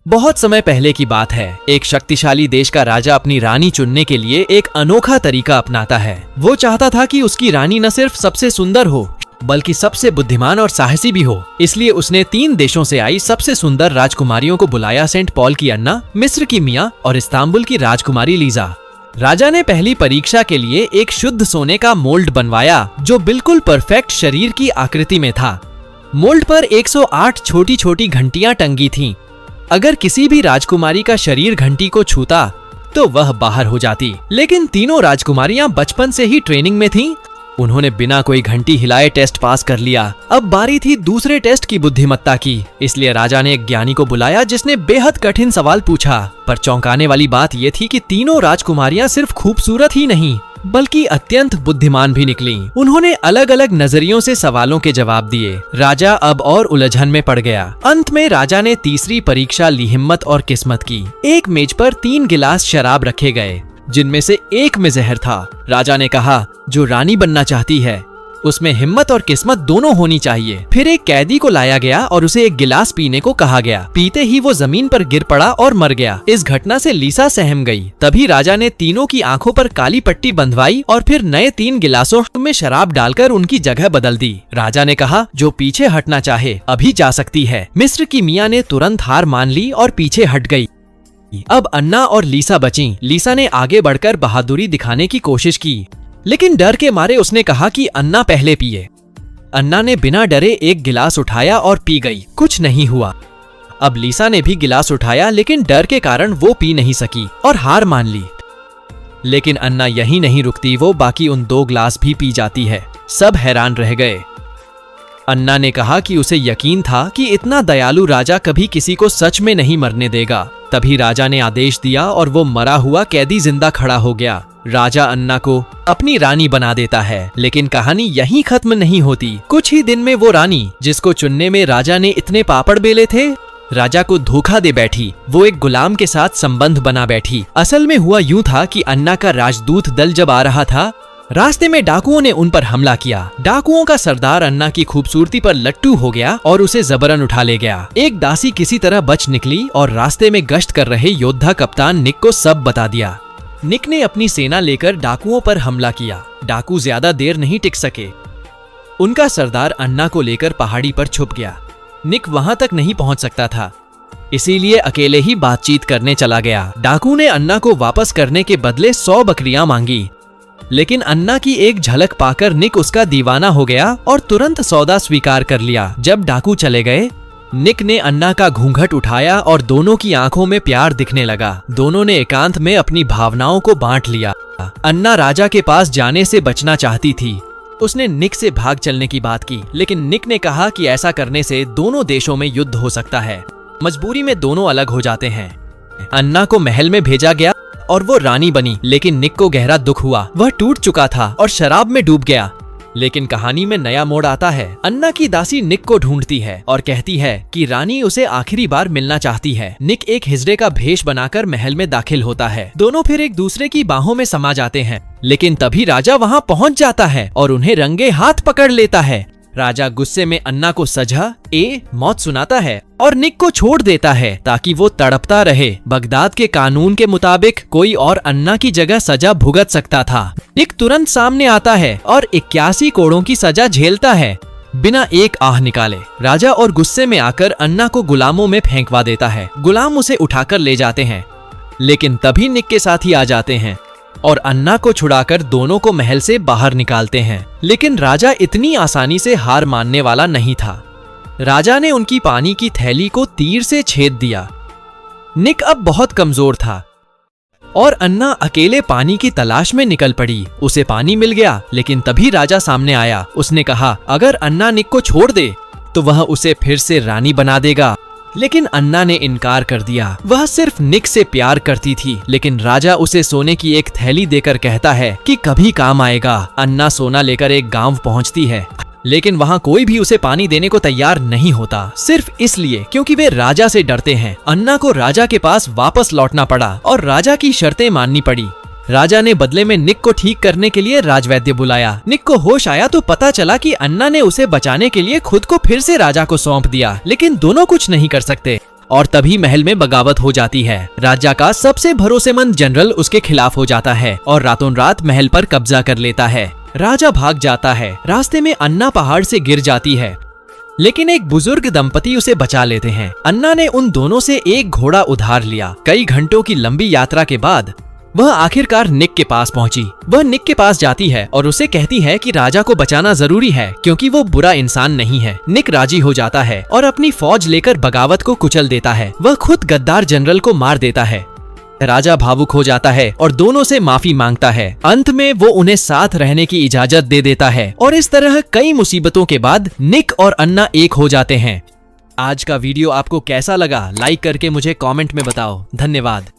बहुत समय पहले की बात है। एक शक्तिशाली देश का राजा अपनी रानी चुनने के लिए एक अनोखा तरीका अपनाता है। वो चाहता था कि उसकी रानी न सिर्फ सबसे सुंदर हो बल्कि सबसे बुद्धिमान और साहसी भी हो। इसलिए उसने 3 देशों से आई सबसे सुंदर राजकुमारियों को बुलाया। सेंट पॉल की अन्ना, मिस्र की मिया और इस्तांबुल की राजकुमारी लीजा। राजा ने पहली परीक्षा के लिए एक शुद्ध सोने का मोल्ड बनवाया जो बिल्कुल परफेक्ट शरीर की आकृति में था। मोल्ड पर 108 छोटी छोटी घंटियां टंगी थीं। अगर किसी भी राजकुमारी का शरीर घंटी को छूता तो वह बाहर हो जाती। लेकिन तीनों राजकुमारियां बचपन से ही ट्रेनिंग में थीं। उन्होंने बिना कोई घंटी हिलाए टेस्ट पास कर लिया। अब बारी थी दूसरे टेस्ट की बुद्धिमत्ता की। इसलिए राजा ने एक ज्ञानी को बुलाया जिसने बेहद कठिन सवाल पूछा। पर चौंकाने वाली बात यह थी कि तीनों राजकुमारियां सिर्फ खूबसूरत ही नहीं बल्कि अत्यंत बुद्धिमान भी निकली। उन्होंने अलग अलग नजरियों से सवालों के जवाब दिए। राजा अब और उलझन में पड़ गया। अंत में राजा ने तीसरी परीक्षा ली, हिम्मत और किस्मत की। एक मेज पर 3 गिलास शराब रखे गए जिनमें से एक में जहर था। राजा ने कहा, जो रानी बनना चाहती है उसमें हिम्मत और किस्मत दोनों होनी चाहिए। फिर एक कैदी को लाया गया और उसे एक गिलास पीने को कहा गया। पीते ही वो जमीन पर गिर पड़ा और मर गया। इस घटना से लीसा सहम गई। तभी राजा ने तीनों की आंखों पर काली पट्टी बंधवाई और फिर नए 3 गिलासों में शराब डालकर उनकी जगह बदल दी। राजा ने कहा, जो पीछे हटना चाहे अभी जा सकती है। मिस्र की मिया ने तुरंत हार मान ली और पीछे हट गई। अब अन्ना और लीसा बची। लीसा ने आगे बढ़कर बहादुरी दिखाने की कोशिश की लेकिन डर के मारे उसने कहा कि अन्ना पहले पिए। अन्ना ने बिना डरे एक गिलास उठाया और पी गई। कुछ नहीं हुआ। अब लीसा ने भी गिलास उठाया लेकिन डर के कारण वो पी नहीं सकी और हार मान ली। लेकिन अन्ना यहीं नहीं रुकती, वो बाकी उन 2 गिलास भी पी जाती है। सब हैरान रह गए। अन्ना ने कहा कि उसे यकीन था कि इतना दयालु राजा कभी किसी को सच में नहीं मरने देगा। तभी राजा ने आदेश दिया और वो मरा हुआ कैदी जिंदा खड़ा हो गया। राजा अन्ना को अपनी रानी बना देता है। लेकिन कहानी यहीं खत्म नहीं होती। कुछ ही दिन में वो रानी जिसको चुनने में राजा ने इतने पापड़ बेले थे, राजा को धोखा दे बैठी। वो एक गुलाम के साथ संबंध बना बैठी। असल में हुआ यूं था कि अन्ना का राजदूत दल जब आ रहा था, रास्ते में डाकुओं ने उन पर हमला किया। डाकुओं का सरदार अन्ना की खूबसूरती पर लट्टू हो गया और उसे जबरन उठा ले गया। एक दासी किसी तरह बच निकली और रास्ते में गश्त कर रहे योद्धा कप्तान निक को सब बता दिया। निक ने अपनी सेना लेकर डाकुओं पर हमला किया। डाकू ज्यादा देर नहीं टिक सके। उनका सरदार अन्ना को लेकर पहाड़ी पर छुप गया। निक वहां तक नहीं पहुंच सकता था, इसीलिए अकेले ही बातचीत करने चला गया। डाकू ने अन्ना को वापस करने के बदले 100 बकरियां मांगी। लेकिन अन्ना की एक झलक पाकर निक उसका दीवाना हो गया और तुरंत सौदा स्वीकार कर लिया। जब डाकू चले गए, निक ने अन्ना का घूंघट उठाया और दोनों की आंखों में प्यार दिखने लगा। दोनों ने एकांत में अपनी भावनाओं को बांट लिया। अन्ना राजा के पास जाने से बचना चाहती थी। उसने निक से भाग चलने की बात की लेकिन निक ने कहा कि ऐसा करने से दोनों देशों में युद्ध हो सकता है। मजबूरी में दोनों अलग हो जाते हैं। अन्ना को महल में भेजा गया और वो रानी बनी। लेकिन निक को गहरा दुख हुआ। वह टूट चुका था और शराब में डूब गया। लेकिन कहानी में नया मोड़ आता है। अन्ना की दासी निक को ढूंढती है और कहती है कि रानी उसे आखिरी बार मिलना चाहती है। निक एक हिजड़े का भेष बनाकर महल में दाखिल होता है। दोनों फिर एक दूसरे की बाहों में समा जाते हैं। लेकिन तभी राजा वहां पहुंच जाता है और उन्हें रंगे हाथ पकड़ लेता है। राजा गुस्से में अन्ना को सजा मौत सुनाता है और निक को छोड़ देता है ताकि वो तड़पता रहे। बगदाद के कानून के मुताबिक कोई और अन्ना की जगह सजा भुगत सकता था। निक तुरंत सामने आता है और 81 कोड़ों की सजा झेलता है बिना एक आह निकाले। राजा और गुस्से में आकर अन्ना को गुलामों में फेंकवा देता है। गुलाम उसे उठाकर ले जाते हैं लेकिन तभी निक के साथी आ जाते हैं और अन्ना को छुड़ाकर दोनों को महल से बाहर निकालते हैं। लेकिन राजा इतनी आसानी से हार मानने वाला नहीं था। राजा ने उनकी पानी की थैली को तीर से छेद दिया। निक अब बहुत कमजोर था और अन्ना अकेले पानी की तलाश में निकल पड़ी। उसे पानी मिल गया लेकिन तभी राजा सामने आया। उसने कहा, अगर अन्ना निक को छोड़ दे तो वह उसे फिर से रानी बना देगा। लेकिन अन्ना ने इनकार कर दिया। वह सिर्फ निक से प्यार करती थी। लेकिन राजा उसे सोने की एक थैली देकर कहता है कि कभी काम आएगा। अन्ना सोना लेकर एक गांव पहुंचती है लेकिन वहां कोई भी उसे पानी देने को तैयार नहीं होता, सिर्फ इसलिए क्योंकि वे राजा से डरते हैं। अन्ना को राजा के पास वापस लौटना पड़ा और राजा की शर्तें माननी पड़ी। राजा ने बदले में निक को ठीक करने के लिए राजवैद्य बुलाया। निक को होश आया तो पता चला कि अन्ना ने उसे बचाने के लिए खुद को फिर से राजा को सौंप दिया। लेकिन दोनों कुछ नहीं कर सकते और तभी महल में बगावत हो जाती है। राजा का सबसे भरोसेमंद जनरल उसके खिलाफ हो जाता है और रातों रात महल पर कब्जा कर लेता है। राजा भाग जाता है। रास्ते में अन्ना पहाड़ से गिर जाती है, लेकिन एक बुजुर्ग दंपति उसे बचा लेते हैं। अन्ना ने उन दोनों से एक घोड़ा उधार लिया। कई घंटों की लंबी यात्रा के बाद वह आखिरकार निक के पास पहुंची। वह निक के पास जाती है और उसे कहती है कि राजा को बचाना जरूरी है क्योंकि वो बुरा इंसान नहीं है। निक राजी हो जाता है और अपनी फौज लेकर बगावत को कुचल देता है। वह खुद गद्दार जनरल को मार देता है। राजा भावुक हो जाता है और दोनों से माफी मांगता है। अंत में वो उन्हें साथ रहने की इजाजत दे देता है और इस तरह कई मुसीबतों के बाद निक और अन्ना एक हो जाते हैं। आज का वीडियो आपको कैसा लगा? लाइक करके मुझे कमेंट में बताओ। धन्यवाद।